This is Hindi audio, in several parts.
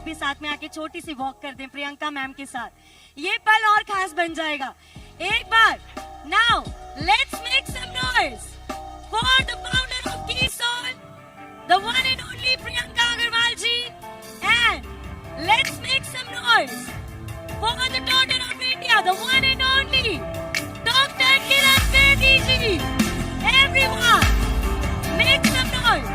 भी साथ में आके छोटी सी वॉक कर दें प्रियंका मैम के साथ, ये पल और खास बन जाएगा। एक बार now let's make some noise for the founder of key soul, the one and only Priyanka Agarwal ji, and let's make some noise for the daughter of India, the one and only doctor Kiran Bedi ji. Everyone make some noise.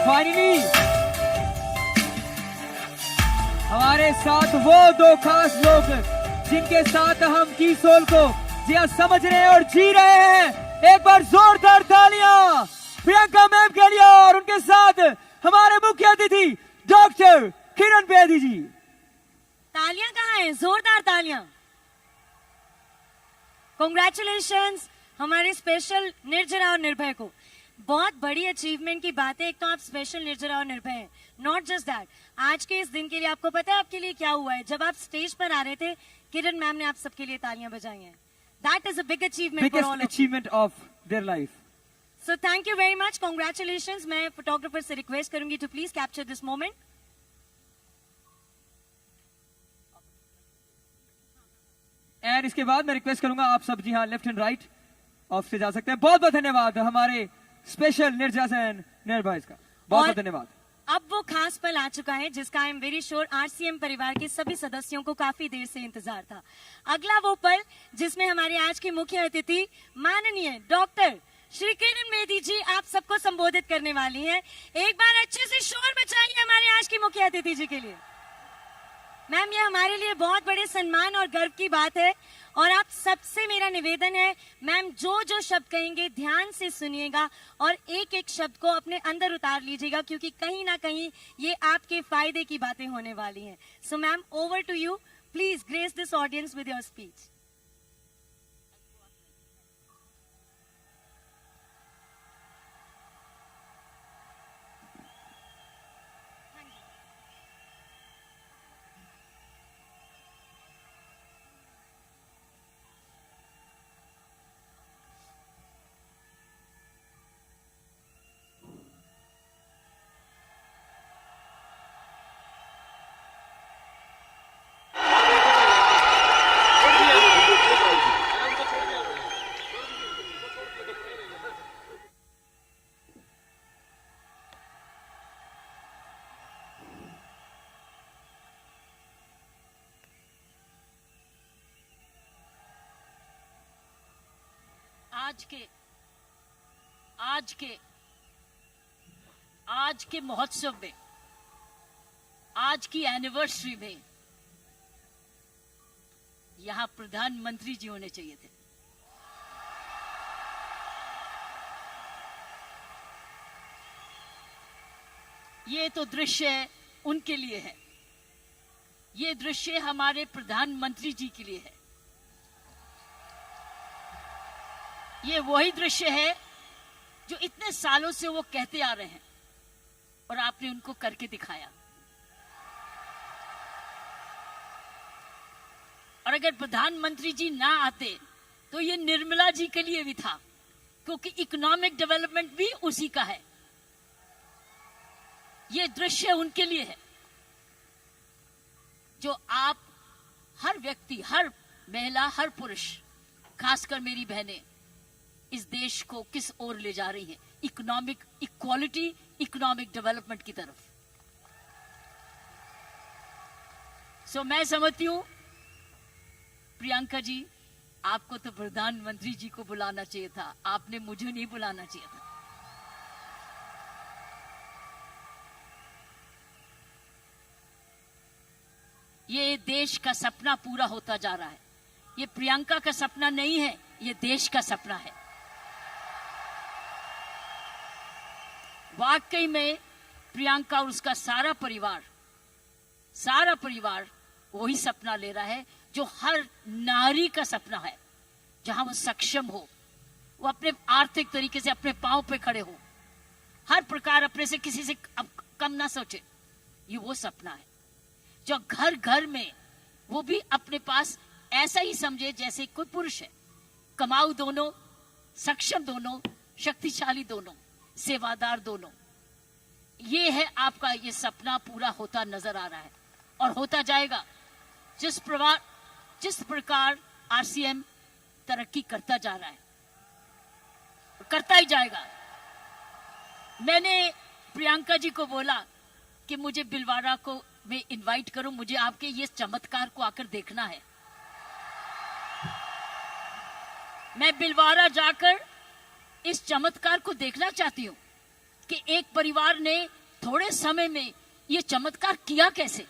Finally हमारे साथ वो दो खास लोग जिनके साथ हम की सोल को जी समझ रहे हैं और जी रहे हैं। एक बार जोरदार तालियां प्रियंका मैम के लिए और उनके साथ हमारे मुख्य अतिथि डॉक्टर किरण बेदी जी। तालियां कहाँ हैं? जोरदार तालियां। कॉन्ग्रेचुलेशंस हमारे स्पेशल निर्जरा और निर्भय को। बहुत बड़ी अचीवमेंट की बात है। एक तो आप स्पेशल निर्जरा और निर्भय हैं, नॉट जस्ट दैट, आज के इस दिन के लिए आपको पता है आपके लिए क्या हुआ है? जब आप स्टेज पर आ रहे थे किरण मैम ने आप सबके लिए तालियां बजाई हैं। That is a big achievement for all, achievement of their life. So thank you very much, congratulations. मैं फोटोग्राफर से रिक्वेस्ट करूंगी to please capture this moment. And इसके बाद मैं रिक्वेस्ट करूंगा आप सब जी हाँ लेफ्ट एंड राइट ऑफ से जा सकते हैं। बहुत बहुत धन्यवाद हमारे स्पेशल निर्जरा सेन निर्भय का, बहुत बहुत धन्यवाद। अब वो खास पल आ चुका है जिसका I am very sure RCM परिवार के सभी सदस्यों को काफी देर से इंतजार था। अगला वो पल जिसमें हमारे आज के मुख्य अतिथि माननीय डॉक्टर श्री किरण बेदी जी आप सबको संबोधित करने वाली हैं। एक बार अच्छे से शोर मचाइए हमारे आज के मुख्य अतिथि जी के लिए। मैम, ये हमारे लिए बहुत बड़े सम्मान और गर्व की बात है और आप सबसे मेरा निवेदन है मैम, जो जो शब्द कहेंगे ध्यान से सुनिएगा और एक एक शब्द को अपने अंदर उतार लीजिएगा, क्योंकि कहीं ना कहीं ये आपके फायदे की बातें होने वाली हैं। So ma'am, over to you, please grace this audience with your speech. आज के महोत्सव में, आज की एनिवर्सरी में यहां प्रधानमंत्री जी होने चाहिए थे। ये तो दृश्य उनके लिए है, ये दृश्य हमारे प्रधानमंत्री जी के लिए है। ये वही दृश्य है जो इतने सालों से वो कहते आ रहे हैं और आपने उनको करके दिखाया। और अगर प्रधानमंत्री जी ना आते तो ये निर्मला जी के लिए भी था, क्योंकि इकोनॉमिक डेवलपमेंट भी उसी का है। ये दृश्य उनके लिए है जो आप हर व्यक्ति, हर महिला, हर पुरुष, खासकर मेरी बहनें इस देश को किस ओर ले जा रही हैं, इकोनॉमिक इक्वालिटी, इकोनॉमिक डेवलपमेंट की तरफ। सो मैं समझती हूं प्रियंका जी, आपको तो प्रधानमंत्री जी को बुलाना चाहिए था, आपने मुझे नहीं बुलाना चाहिए था। ये देश का सपना पूरा होता जा रहा है। ये प्रियंका का सपना नहीं है, ये देश का सपना है। वाकई में प्रियंका और उसका सारा परिवार वही सपना ले रहा है जो हर नारी का सपना है, जहां वो सक्षम हो, वो अपने आर्थिक तरीके से अपने पांव पे खड़े हो, हर प्रकार अपने से किसी से कम ना सोचे। ये वो सपना है जो घर घर में वो भी अपने पास ऐसा ही समझे जैसे कोई पुरुष है। कमाऊ दोनों, सक्षम दोनों, शक्तिशाली दोनों, सेवादार दोनों। ये है आपका ये सपना पूरा होता नजर आ रहा है और होता जाएगा। जिस प्रकार आरसीएम तरक्की करता जा रहा है, करता ही जाएगा। मैंने प्रियंका जी को बोला कि मुझे बिलवाड़ा को मैं इनवाइट करूं, मुझे आपके ये चमत्कार को आकर देखना है। मैं बिलवाड़ा जाकर इस चमत्कार को देखना चाहती हूं कि एक परिवार ने थोड़े समय में ये चमत्कार किया कैसे।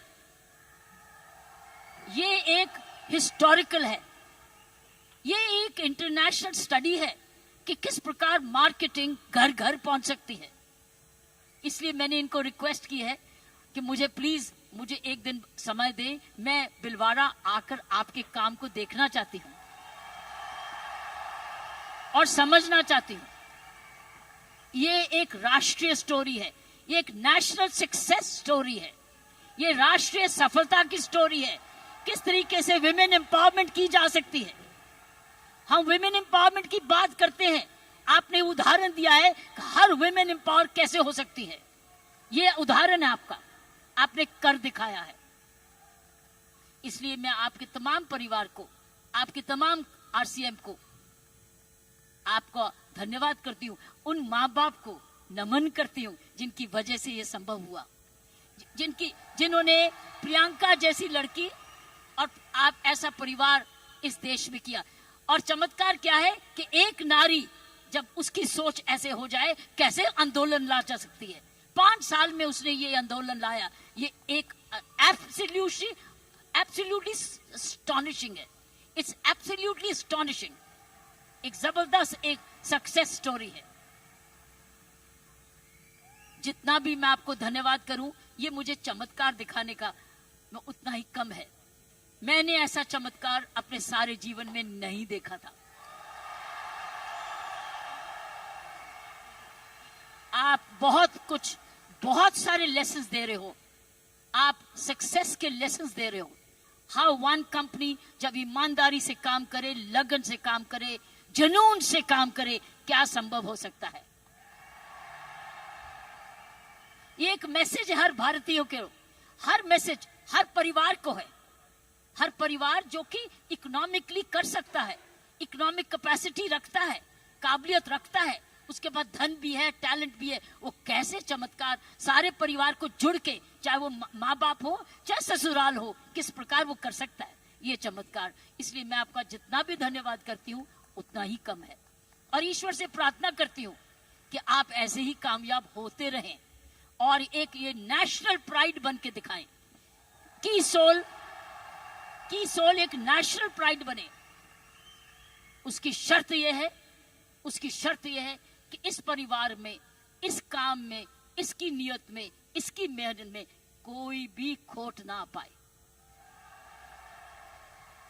ये एक हिस्टोरिकल है, ये एक इंटरनेशनल स्टडी है कि किस प्रकार मार्केटिंग घर घर पहुंच सकती है। इसलिए मैंने इनको रिक्वेस्ट की है कि मुझे प्लीज मुझे एक दिन समय दे, मैं बिलवाड़ा आकर आपके काम को देखना चाहती हूं और समझना चाहती हूं। ये एक राष्ट्रीय स्टोरी है, ये एक नेशनल सक्सेस स्टोरी है, ये राष्ट्रीय सफलता की स्टोरी है। किस तरीके से विमेन एम्पावरमेंट की जा सकती है। हम विमेन एम्पावरमेंट की बात करते हैं, आपने उदाहरण दिया है कि हर विमेन एम्पावर कैसे हो सकती है। ये उदाहरण है आपका, आपने कर दिखाया है। इसलिए मैं आपके तमाम परिवार को, आपके तमाम आरसीएम को, आपको धन्यवाद करती हूं। उन माँ बाप को नमन करती हूं जिनकी वजह से यह संभव हुआ, जिन्होंने प्रियंका जैसी लड़की और आप ऐसा परिवार इस देश में किया। और चमत्कार क्या है कि एक नारी जब उसकी सोच ऐसे हो जाए, कैसे आंदोलन ला जा सकती है। 5 साल में उसने ये आंदोलन लाया। ये एक एब्सोल्युटली एस्टॉनिशिंग है। It's absolutely astonishing. एक जबरदस्त एक सक्सेस स्टोरी है। जितना भी मैं आपको धन्यवाद करूं, ये मुझे चमत्कार दिखाने का उतना ही कम है। मैंने ऐसा चमत्कार अपने सारे जीवन में नहीं देखा था। आप बहुत सारे लेसन्स दे रहे हो, आप सक्सेस के लेसन्स दे रहे हो। हाउ वन कंपनी जब ईमानदारी से काम करे, लगन से काम करे, जुनून से काम करे, क्या संभव हो सकता है। ये एक मैसेज हर भारतीयों के, हर मैसेज हर परिवार को है। हर परिवार जो कि इकोनॉमिकली कर सकता है, इकोनॉमिक कैपेसिटी रखता है, काबिलियत रखता है, उसके बाद धन भी है, टैलेंट भी है, वो कैसे चमत्कार सारे परिवार को जुड़ के, चाहे वो माँ बाप हो चाहे ससुराल हो, किस प्रकार वो कर सकता है ये चमत्कार। इसलिए मैं आपका जितना भी धन्यवाद करती हूँ उतना ही कम है। और ईश्वर से प्रार्थना करती हूँ कि आप ऐसे ही कामयाब होते रहें और एक ये नेशनल प्राइड बन के दिखाएं। की सोल एक नेशनल प्राइड बने। उसकी शर्त यह है कि इस परिवार में, इस काम में, इसकी नियत में, इसकी मेहनत में कोई भी खोट ना पाए,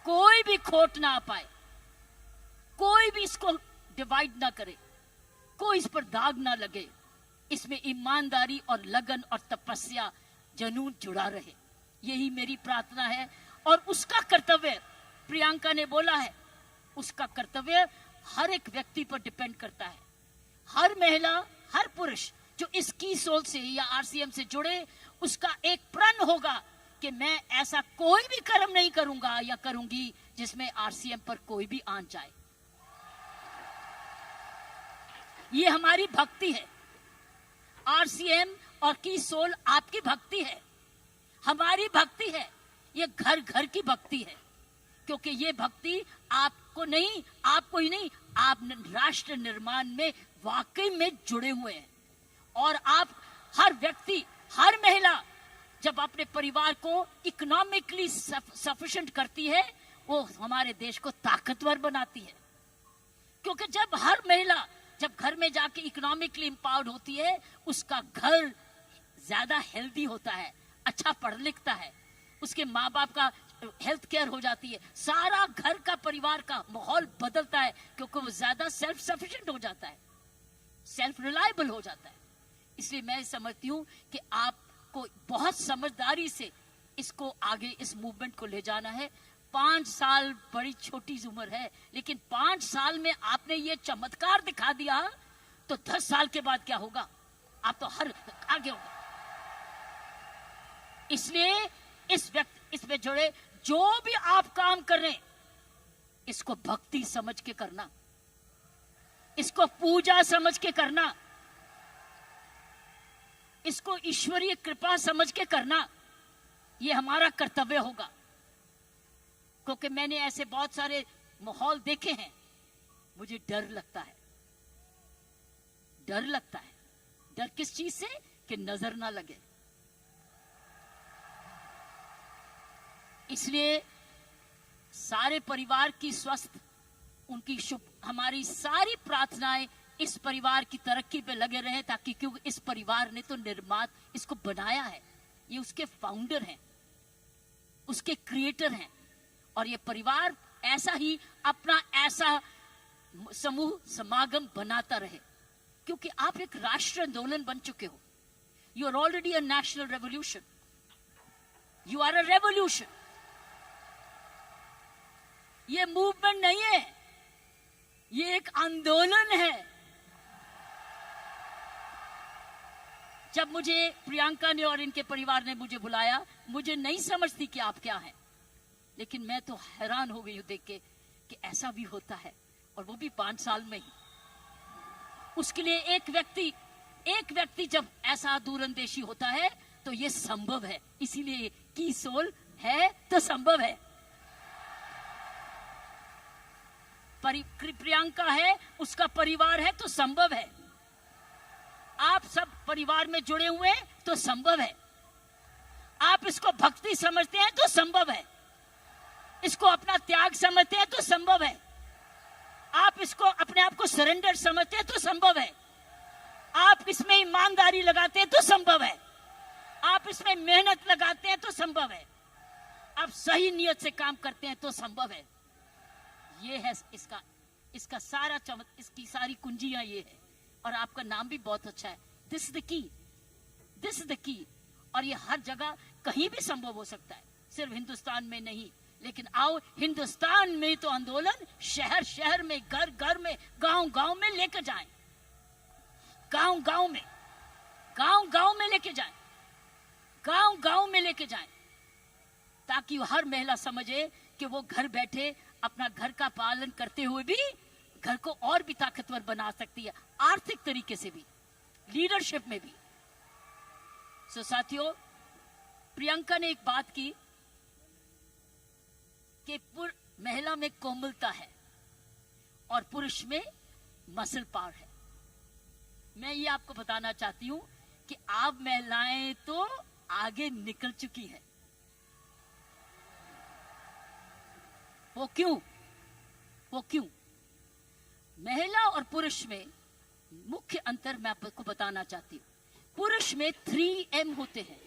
कोई भी खोट ना पाए, कोई भी इसको डिवाइड ना करे, कोई इस पर दाग ना लगे। इसमें ईमानदारी और लगन और तपस्या, जुनून जुड़ा रहे। यही मेरी प्रार्थना है। और उसका कर्तव्य, प्रियंका ने बोला है, उसका कर्तव्य हर एक व्यक्ति पर डिपेंड करता है। हर महिला, हर पुरुष जो इस की सोल से या आरसीएम से जुड़े, उसका एक प्रण होगा कि मैं ऐसा कोई भी कर्म नहीं करूंगा या करूंगी जिसमें आरसीएम पर कोई भी आन जाए। ये हमारी भक्ति है। आरसीएम और की सोल आपकी भक्ति है, हमारी भक्ति है। ये घर घर की भक्ति है, क्योंकि ये भक्ति आपको ही नहीं, आप राष्ट्र निर्माण में वाकई में जुड़े हुए हैं। और आप हर व्यक्ति, हर महिला जब अपने परिवार को इकोनॉमिकली सफिशिएंट करती है, वो हमारे देश को ताकतवर बनाती है। क्योंकि जब हर महिला जब घर में जाके इकोनॉमिकली एम्पावर्ड होती है, उसका घर ज्यादा हेल्दी होता है, अच्छा पढ़ लिखता है, उसके माँ बाप का हेल्थ केयर हो जाती है, सारा घर का परिवार का माहौल बदलता है, क्योंकि वो ज्यादा सेल्फ सफिशिएंट हो जाता है, सेल्फ रिलायबल हो जाता है। इसलिए मैं समझती हूँ कि आपको बहुत समझदारी से इसको आगे, इस मूवमेंट को ले जाना है। 5 साल बड़ी छोटी उम्र है, लेकिन 5 साल में आपने ये चमत्कार दिखा दिया, तो 10 साल के बाद क्या होगा? आप तो हर आगे होगा। इसलिए इसमें जुड़े जो भी आप काम कर रहे हैं, इसको भक्ति समझ के करना, इसको पूजा समझ के करना, इसको ईश्वरीय कृपा समझ के करना, ये हमारा कर्तव्य होगा। क्योंकि मैंने ऐसे बहुत सारे माहौल देखे हैं, मुझे डर लगता है। डर लगता है। डर किस चीज से? कि नजर ना लगे। इसलिए सारे परिवार की स्वस्थ, उनकी शुभ, हमारी सारी प्रार्थनाएं इस परिवार की तरक्की पे लगे रहे, ताकि क्योंकि इस परिवार ने तो निर्माण इसको बनाया है, ये उसके फाउंडर हैं, उसके क्रिएटर हैं, और ये परिवार ऐसा ही अपना ऐसा समूह समागम बनाता रहे, क्योंकि आप एक राष्ट्रीय आंदोलन बन चुके हो। You are already a national revolution, you are a revolution. ये मूवमेंट नहीं है, ये एक आंदोलन है। जब मुझे प्रियंका ने और इनके परिवार ने मुझे बुलाया, मुझे नहीं समझती कि आप क्या हैं, लेकिन मैं तो हैरान हो गई हूं देख के कि ऐसा भी होता है, और वो भी 5 साल में ही। उसके लिए एक व्यक्ति जब ऐसा दूरंदेशी होता है तो ये संभव है। इसीलिए की सोल है तो संभव है। प्रियंका है, उसका परिवार है तो संभव है। आप सब परिवार में जुड़े हुए हैं तो संभव है। आप इसको भक्ति समझते हैं तो संभव है। इसको अपना त्याग समझते हैं तो संभव है। आप इसको अपने आप को सरेंडर समझते हैं तो संभव है। आप इसमें ईमानदारी लगाते हैं तो संभव है। आप इसमें मेहनत लगाते हैं तो संभव है। आप सही नियत से काम करते हैं तो संभव है। ये है इसका सारा इसकी सारी कुंजियां ये है। और आपका नाम भी बहुत अच्छा है, this is the key, this is the key. और ये हर जगह कहीं भी संभव हो सकता है, सिर्फ हिंदुस्तान में नहीं। लेकिन आओ, हिंदुस्तान में तो आंदोलन शहर शहर में, घर घर में, गांव गांव में लेकर जाएं, गांव गांव में लेके जाएं, गांव गांव में लेके जाएं, ताकि हर महिला समझे कि वो घर बैठे अपना घर का पालन करते हुए भी घर को और भी ताकतवर बना सकती है, आर्थिक तरीके से भी, लीडरशिप में भी। सो साथियों, प्रियंका ने एक बात की कि महिला में कोमलता है और पुरुष में मसल पावर है। मैं ये आपको बताना चाहती हूं कि आप महिलाएं तो आगे निकल चुकी हैं। वो क्यों? महिला और पुरुष में मुख्य अंतर मैं आपको बताना चाहती हूं। पुरुष में 3M होते हैं,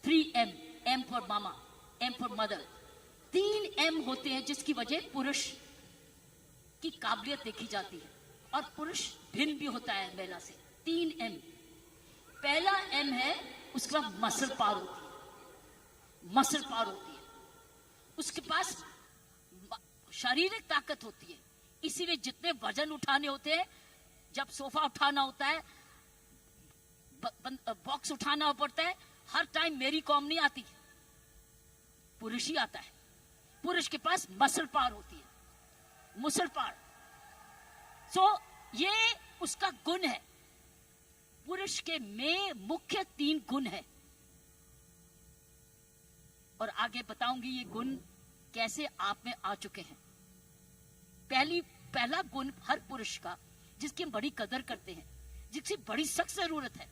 3M, M for mama, M for mother. 3M होते हैं, जिसकी वजह पुरुष की काबिलियत देखी जाती है, और पुरुष भिन्न भी होता है महिला से। 3M। पहला M है, उसका मसल पावर होती है, मसल पावर होती है, उसके पास शारीरिक ताकत होती है। इसीलिए जितने वजन उठाने होते हैं, जब सोफा उठाना होता है, बॉक्स उठाना पड़ता है, हर टाइम मेरी कॉम नहीं आती, पुरुष ही आता है। पुरुष के पास मसल पावर होती है, मसल पावर। सो ये उसका गुण है। पुरुष के में मुख्य 3 गुण है, और आगे बताऊंगी ये गुण कैसे आप में आ चुके हैं। पहला गुण हर पुरुष का, जिसकी हम बड़ी कदर करते हैं, जिसकी बड़ी सख्त जरूरत है,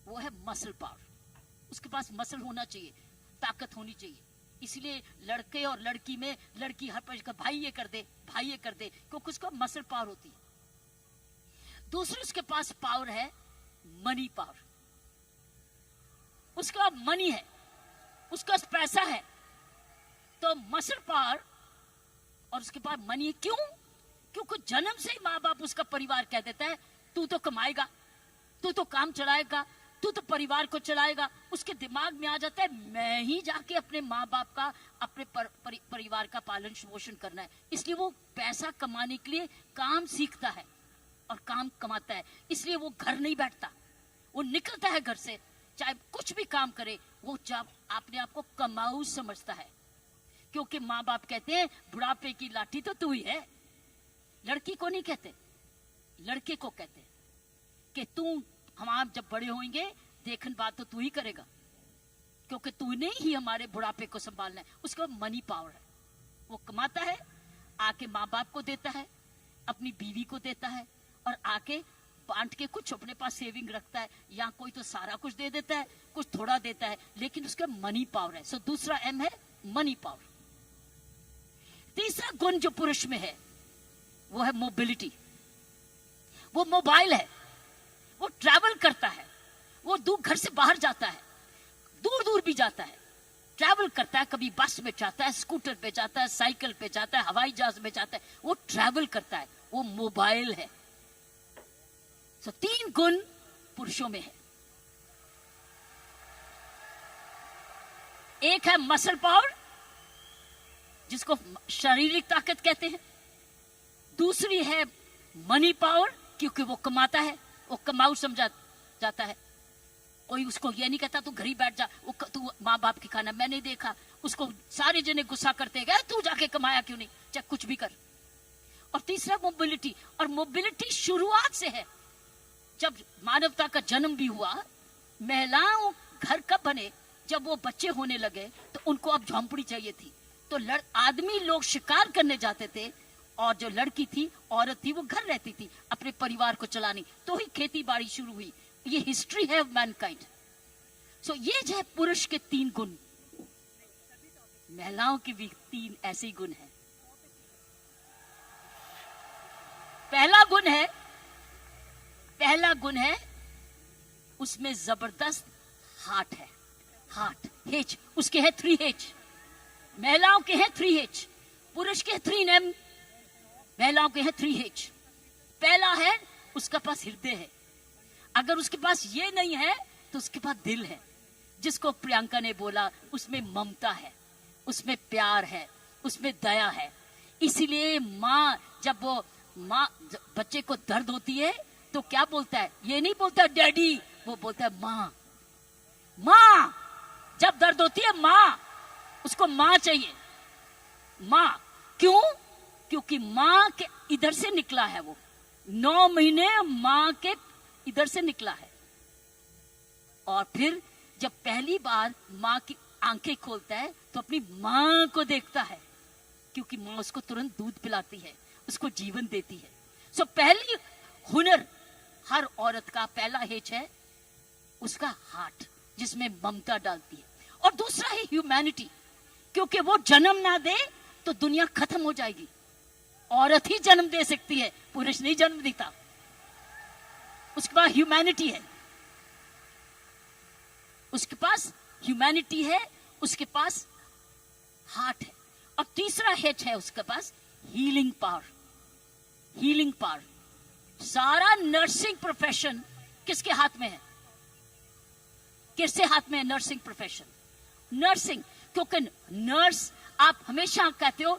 वो है मसल पावर। उसके पास मसल होना चाहिए, ताकत होनी चाहिए। इसलिए लड़के और लड़की में, लड़की हर पर भाई ये कर दे, भाई ये कर दे, क्योंकि उसका मसल पावर होती है। दूसरी उसके पास पावर है मनी पावर। उसका मनी है, उसका पैसा है, तो मसल पावर और उसके बाद मनी। क्यों? क्योंकि जन्म से ही माँ बाप उसका परिवार कह देता है तू तो कमाएगा, तू तो काम चलाएगा, तू तो परिवार को चलाएगा। उसके दिमाग में आ जाता है मैं ही जाके अपने माँ बाप का, अपने परिवार का पालन पोषण करना है। इसलिए वो पैसा कमाने के लिए काम सीखता है और काम कमाता है। इसलिए वो घर नहीं बैठता, वो निकलता है घर से, चाहे कुछ भी काम करे, वो जब अपने आप को कमाऊ समझता है। क्योंकि माँ बाप कहते हैं बुढ़ापे की लाठी तो तू ही है। लड़की को नहीं कहते, लड़के को कहते हैं कि तू, हम आप जब बड़े होंगे देखन बात तो तू ही करेगा, क्योंकि तूने ही हमारे बुढ़ापे को संभालना है। उसका मनी पावर है, वो कमाता है, आके माँ बाप को देता है, अपनी बीवी को देता है, और आके बांट के कुछ अपने पास सेविंग रखता है, या कोई तो सारा कुछ दे देता है, कुछ थोड़ा देता है, लेकिन उसका मनी पावर है। सो दूसरा एम है मनी पावर। तीसरा गुण जो पुरुष में है वो है मोबिलिटी। वो मोबाइल है, वो ट्रैवल करता है, वो दूर घर से बाहर जाता है, दूर दूर भी जाता है, ट्रैवल करता है। कभी बस में जाता है, स्कूटर पे जाता है, साइकिल पे जाता है, हवाई जहाज में जाता है, वो ट्रैवल करता है, वो मोबाइल है। सो 3 गुण पुरुषों में है। एक है मसल पावर, जिसको शारीरिक ताकत कहते हैं। दूसरी है मनी पावर, क्योंकि वो कमाता है, वो कमाऊ समझा जाता है। कोई उसको ये नहीं कहता तू घर ही बैठ जा, तू माँ बाप की खाना। मैं नहीं देखा उसको सारे जने गुस्सा करते गए तू जाके कमाया क्यों नहीं, चाहे कुछ भी कर। और तीसरा मोबिलिटी, और मोबिलिटी शुरुआत से है। जब मानवता का जन्म भी हुआ, महिलाओं घर कब बने, जब वो बच्चे होने लगे तो उनको अब झोंपड़ी चाहिए थी। तो आदमी लोग शिकार करने जाते थे, और जो लड़की थी, औरत थी, वो घर रहती थी अपने परिवार को चलानी। तो ही खेती बाड़ी शुरू हुई। ये हिस्ट्री है ऑफ मैनकाइंड। सो ये जो है पुरुष के 3 गुण, महिलाओं के भी 3 ऐसे ही गुण हैं। पहला गुण है उसमें जबरदस्त हार्ट है। हार्ट, हेच, उसके है 3 हेच। महिलाओं के हैं 3 हेच, पुरुष के 3 एम, महिलाओं के हैं 3 हेच। पहला है उसका पास हृदय है। अगर उसके पास ये नहीं है तो उसके पास दिल है, जिसको प्रियंका ने बोला उसमें ममता है, उसमें प्यार है, उसमें दया है। इसीलिए जब बच्चे को दर्द होती है तो क्या बोलता है? ये नहीं बोलता डैडी, वो बोलता है माँ। माँ जब दर्द होती है, माँ, उसको माँ चाहिए। माँ क्यों? क्योंकि माँ के इधर से निकला है, वो 9 महीने माँ के इधर से निकला है। और फिर जब पहली बार माँ की आंखें खोलता है तो अपनी माँ को देखता है, क्योंकि माँ उसको तुरंत दूध पिलाती है, उसको जीवन देती है। सो पहली हुनर हर औरत का पहला हेच है उसका हार्ट, जिसमें ममता डालती है। और दूसरा है ह्यूमैनिटी, क्योंकि वो जन्म ना दे तो दुनिया खत्म हो जाएगी। औरत ही जन्म दे सकती है, पुरुष नहीं जन्म देता। उसके पास ह्यूमैनिटी है, उसके पास ह्यूमैनिटी है, उसके पास हार्ट है। और तीसरा हेच है उसके पास हीलिंग पावर। हीलिंग पावर, सारा नर्सिंग प्रोफेशन किसके हाथ में है? किसके हाथ में है नर्सिंग प्रोफेशन? नर्सिंग, क्योंकि नर्स, आप हमेशा कहते हो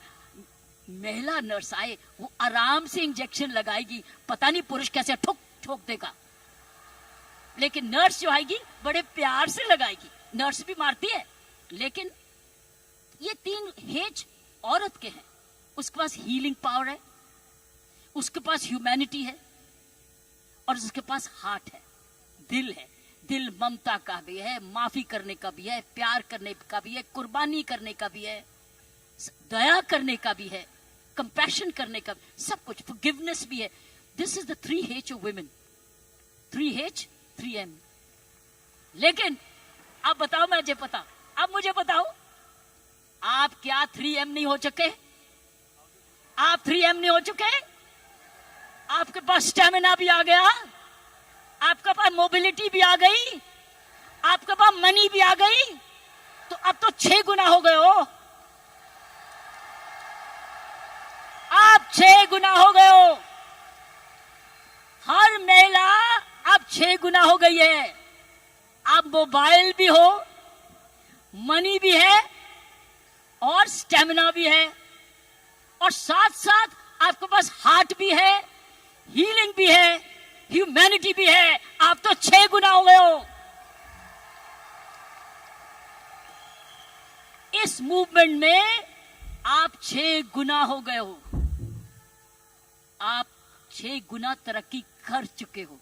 महिला नर्स आए, वो आराम से इंजेक्शन लगाएगी, पता नहीं पुरुष कैसे ठोक ठोक देगा, लेकिन नर्स जो आएगी बड़े प्यार से लगाएगी। नर्स भी मारती है, लेकिन ये 3 हेज औरत के हैं। उसके पास हीलिंग पावर है, उसके पास ह्यूमैनिटी है, और उसके पास हार्ट है, दिल है। दिल ममता का भी है, माफी करने का भी है, प्यार करने का भी है, कुर्बानी करने का भी है, दया करने का भी है, कंपैशन करने का, सब कुछ, फॉरगिवनेस भी है। This is the 3 H of women. 3 H 3 M। लेकिन अब बताओ, मुझे बताओ, आप क्या 3 M नहीं हो चुके? आप 3 M नहीं हो चुके? आपके पास स्टेमिना भी आ गया, आपके पास मोबिलिटी भी आ गई, आपके पास मनी भी आ गई, तो अब तो 6 गुना हो गए हो। 6 गुना हो गए हो। हर महिला अब 6 गुना हो गई है। अब मोबाइल भी हो, मनी भी है और स्टेमिना भी है, और साथ साथ आपके पास हार्ट भी है, हीलिंग भी है, ह्यूमैनिटी भी है। आप तो 6 गुना हो गए हो। इस मूवमेंट में आप 6 गुना हो गए हो। आप 6 गुना तरक्की कर चुके हो।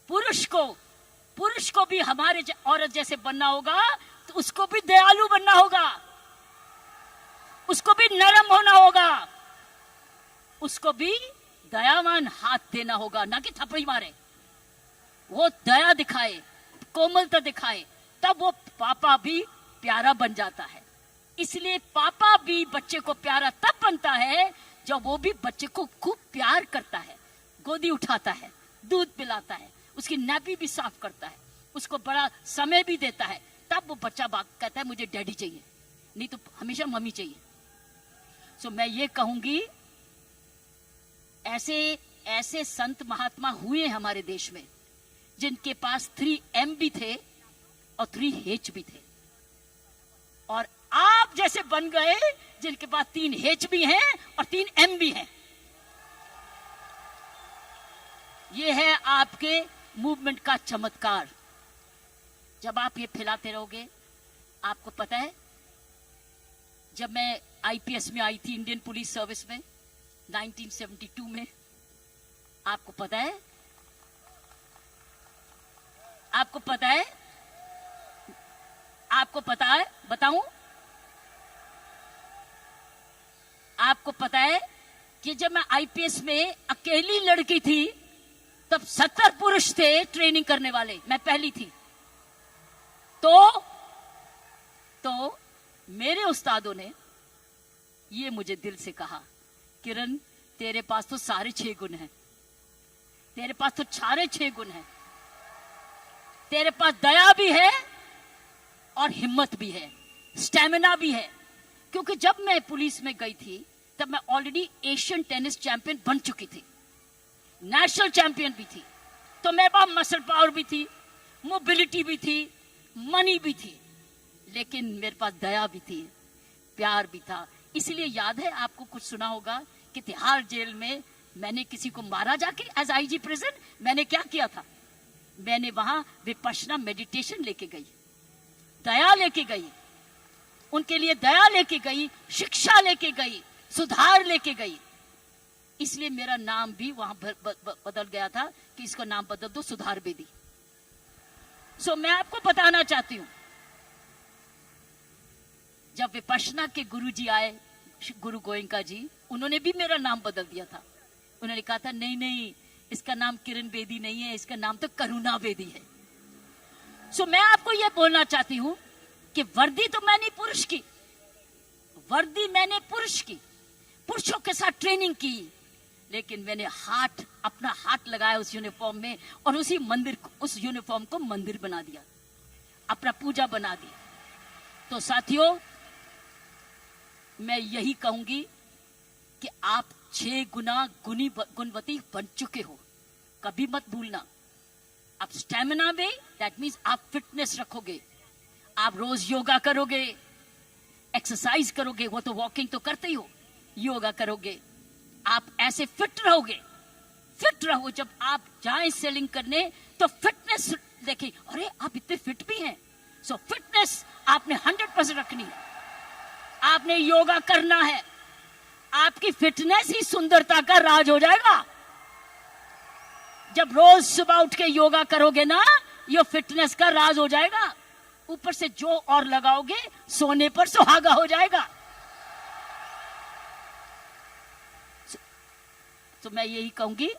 पुरुष को भी हमारे औरत जैसे बनना होगा, तो उसको भी दयालु बनना होगा, उसको भी नरम होना होगा, उसको भी दयावान हाथ देना होगा, ना कि थप्पड़ी मारे। वो दया दिखाए, कोमलता दिखाए, तब वो पापा भी प्यारा बन जाता है। इसलिए पापा भी बच्चे को प्यारा तब बनता है जब वो भी बच्चे को खूब प्यार करता है, गोदी उठाता है, दूध पिलाता है, उसकी नैपी भी साफ करता है, उसको बड़ा समय भी देता है। तब वो बच्चा बात कहता है मुझे डैडी चाहिए, नहीं तो हमेशा मम्मी चाहिए। सो मैं ये कहूंगी, ऐसे संत महात्मा हुए हमारे देश में जिनके पास 3M भी थे और 3H भी थे, और आप जैसे बन गए जिनके पास 3H भी हैं और 3M भी हैं। ये है आपके मूवमेंट का चमत्कार। जब आप ये फैलाते रहोगे, आपको पता है जब मैं आईपीएस में आई थी, इंडियन पुलिस सर्विस में 1972 में, आपको पता है बताऊं? आपको पता है कि जब मैं आईपीएस में अकेली लड़की थी, तब 70 पुरुष थे ट्रेनिंग करने वाले, मैं पहली थी। तो मेरे उस्तादों ने ये मुझे दिल से कहा, किरण तेरे पास तो सारे 6 गुण हैं, तेरे पास तो सारे 6 गुण हैं, तेरे पास दया भी है और हिम्मत भी है, स्टेमिना भी है। क्योंकि जब मैं पुलिस में गई थी तब मैं ऑलरेडी एशियन टेनिस चैंपियन बन चुकी थी, नेशनल चैंपियन भी थी, तो मेरे पास मसल पावर भी थी, मोबिलिटी भी थी, मनी भी थी, लेकिन मेरे पास दया भी थी, प्यार भी था। इसलिए याद है आपको, कुछ सुना होगा कि तिहाड़ जेल में मैंने किसी को मारा जाके, एज आईजी प्रिजन मैंने क्या किया था, मैंने वहां विपश्यना मेडिटेशन लेके गई, दया लेके गई, उनके लिए दया लेके गई, शिक्षा लेके गई, सुधार लेके गई। इसलिए मेरा नाम भी वहां बदल गया था कि इसका नाम बदल दो, सुधार बेदी। सो मैं आपको बताना चाहती हूं, जब विपश्यना के गुरुजी आए, गुरु गोयंका जी, उन्होंने भी मेरा नाम बदल दिया था। उन्होंने कहा था नहीं, इसका नाम किरण बेदी नहीं है, इसका नाम तो करुणा बेदी है। सो मैं आपको यह बोलना चाहती हूं कि वर्दी तो मैंने पुरुष की, वर्दी मैंने पुरुष की, पुरुषों के साथ ट्रेनिंग की, लेकिन मैंने अपना हाथ लगाया उस यूनिफॉर्म में, और उस यूनिफॉर्म को मंदिर बना दिया, अपना पूजा बना दिया। तो साथियों, मैं यही कहूंगी कि आप 6 गुना गुणवती बन चुके हो, कभी मत भूलना। आप स्टेमिना में, दैट मीन्स आप फिटनेस रखोगे, आप रोज योगा करोगे, एक्सरसाइज करोगे, वो तो वॉकिंग तो करते ही हो, योगा करोगे, आप ऐसे फिट रहोगे। फिट रहो, जब आप जाएं सेलिंग करने तो फिटनेस देखें, अरे आप इतने फिट भी हैं। सो फिटनेस आपने 100% रखनी है, आपने योगा करना है, आपकी फिटनेस ही सुंदरता का राज हो जाएगा। जब रोज सुबह उठ के योगा करोगे ना, ये फिटनेस का राज हो जाएगा। ऊपर से जो और लगाओगे, सोने पर सुहागा हो जाएगा। तो मैं यही कहूंगी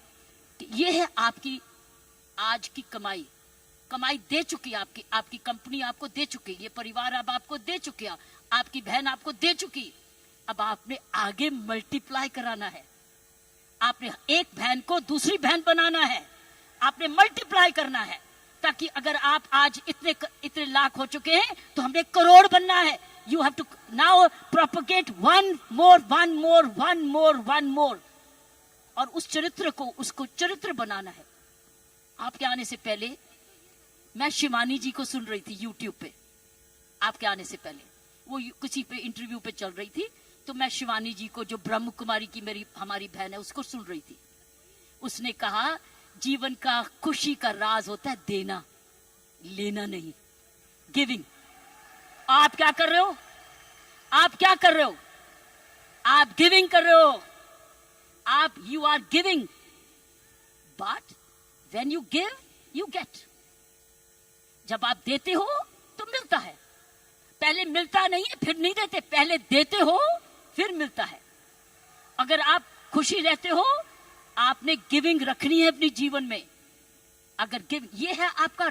कि ये है आपकी आज की कमाई दे चुकी है, आपकी कंपनी आपको दे चुकी, ये परिवार अब आपको दे चुकी, आपकी बहन आपको दे चुकी। अब आपने आगे मल्टीप्लाई कराना है, आपने एक बहन को दूसरी बहन बनाना है, आपने मल्टीप्लाई करना है, ताकि अगर आप आज इतने लाख हो चुके हैं तो हमने करोड़ बनना है, You have to now propagate one more. और उस चरित्र को, उसको चरित्र बनाना है। आपके आने से पहले मैं शिवानी जी को सुन रही थी यूट्यूब पे। आपके आने से पहले वो किसी पे इंटरव्यू पे चल रही थी, तो मैं शिवानी जी को, जो ब्रह्म कुमारी की हमारी बहन है, उसको सुन रही थी। उसने कहा जीवन का खुशी का राज होता है देना, लेना नहीं, गिविंग। आप क्या कर रहे हो? आप क्या कर रहे हो? आप गिविंग कर रहे हो। आप you are giving, but when you give you get. जब आप देते हो तो मिलता है। पहले मिलता नहीं है फिर नहीं देते, पहले देते हो फिर मिलता है। अगर आप खुशी रहते हो, आपने गिविंग रखनी है अपने जीवन में। अगर ये है आपका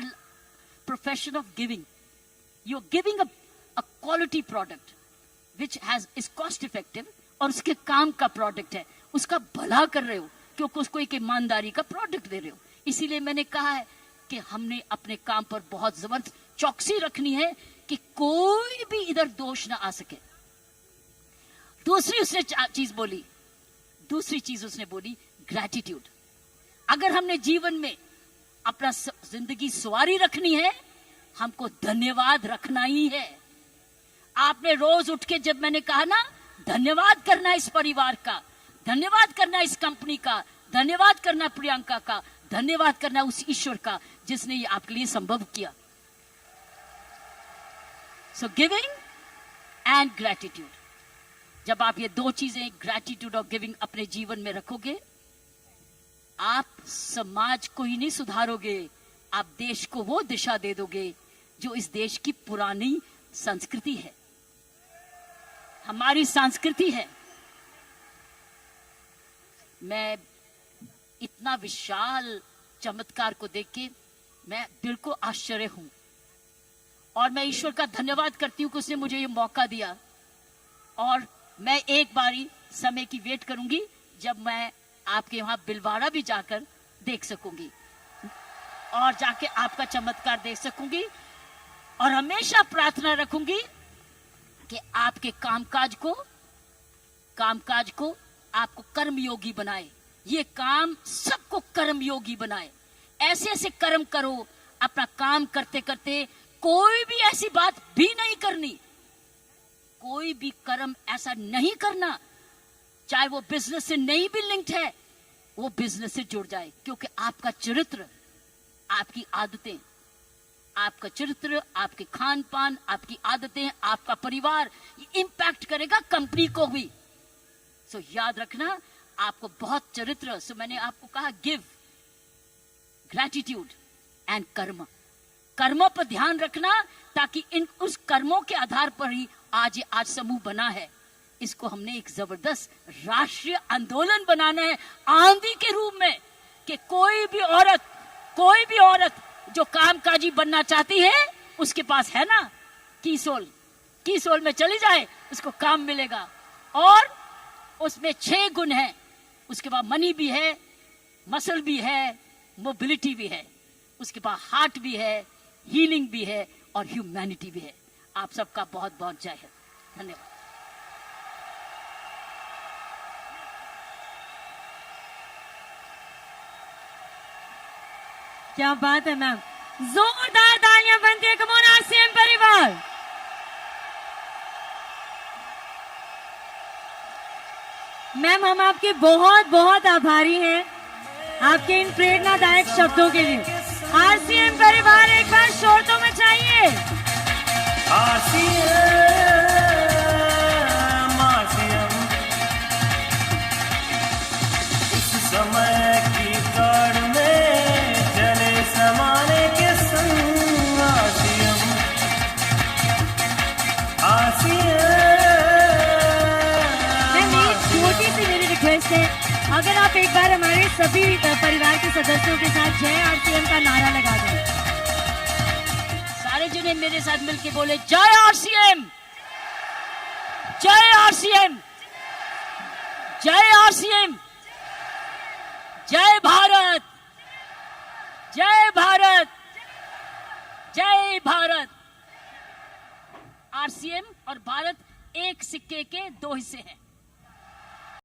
profession of giving. You are giving a quality product which has is cost effective, और उसके काम का प्रोडक्ट है, उसका भला कर रहे हो, क्योंकि उसको एक ईमानदारी का प्रोडक्ट दे रहे हो। इसीलिए मैंने कहा है कि हमने अपने काम पर बहुत जबरदस्त चौकसी रखनी है कि कोई भी इधर दोष ना आ सके। दूसरी चीज उसने बोली ग्रैटिट्यूड। अगर हमने जीवन में अपना जिंदगी सवारी रखनी है, हमको धन्यवाद रखना ही है। आपने रोज उठ के, जब मैंने कहा ना, धन्यवाद करना इस परिवार का, धन्यवाद करना इस कंपनी का, धन्यवाद करना प्रियंका का, धन्यवाद करना उस ईश्वर का जिसने ये आपके लिए संभव किया। सो गिविंग एंड ग्रैटिट्यूड, जब आप ये दो चीजें, ग्रैटिट्यूड और गिविंग, अपने जीवन में रखोगे, आप समाज को ही नहीं सुधारोगे, आप देश को वो दिशा दे दोगे जो इस देश की पुरानी संस्कृति है, हमारी संस्कृति है। मैं इतना विशाल चमत्कार को देख के मैं बिल्कुल आश्चर्य हूं, और मैं ईश्वर का धन्यवाद करती हूं कि उसने मुझे ये मौका दिया। और मैं एक बारी समय की वेट करूंगी जब मैं आपके वहां बिलवाड़ा भी जाकर देख सकूंगी और जाके आपका चमत्कार देख सकूंगी, और हमेशा प्रार्थना रखूंगी कि आपके कामकाज को आपको कर्मयोगी बनाए, ये काम सबको कर्मयोगी बनाए। ऐसे ऐसे कर्म करो, अपना काम करते करते कोई भी ऐसी बात भी नहीं करनी, कोई भी कर्म ऐसा नहीं करना, चाहे वो बिजनेस से नहीं भी लिंक्ड है, वो बिजनेस से जुड़ जाए। क्योंकि आपका चरित्र, आपकी आदतें, आपका चरित्र, आपके खान पान, आपकी आदतें, आपका परिवार, ये इंपैक्ट करेगा कंपनी को भी। सो याद रखना, आपको बहुत चरित्र। सो मैंने आपको कहा गिव, ग्रैटिट्यूड एंड कर्म। कर्मों पर ध्यान रखना, ताकि उस कर्मों के आधार पर ही आज समूह बना है। इसको हमने एक जबरदस्त राष्ट्रीय आंदोलन बनाना है, आंधी के रूप में, कि कोई भी औरत जो कामकाजी बनना चाहती है, उसके पास है ना कीसोल में चली जाए, उसको काम मिलेगा। और उसमें 6 गुण हैं। उसके बाद मनी भी है, मसल भी है, मोबिलिटी भी है, उसके बाद हार्ट भी है, हीलिंग भी है, और ह्यूमैनिटी भी है। आप सबका बहुत बहुत जय हिंद, धन्यवाद। क्या बात है मैम, जोरदार तालियां बनती है। कम ऑन आरसीएम परिवार। मैम, हम आपके बहुत बहुत आभारी हैं आपके इन प्रेरणादायक शब्दों के लिए। आरसीएम परिवार एक बार शोर तो मचाइए। इस समय की दौड़ में चले समाने के संग छोटी सी मेरी रिक्वेस्ट है, अगर आप एक बार हमारे सभी परिवार के सदस्यों के साथ जय आरसीएम का नारा लगा दें। सारे जने मेरे साथ मिलके बोले, जय आरसीएम, जय आरसीएम, जय आरसीएम, जय भारत, जय भारत, जय भारत। आरसीएम और भारत एक सिक्के के दो हिस्से हैं।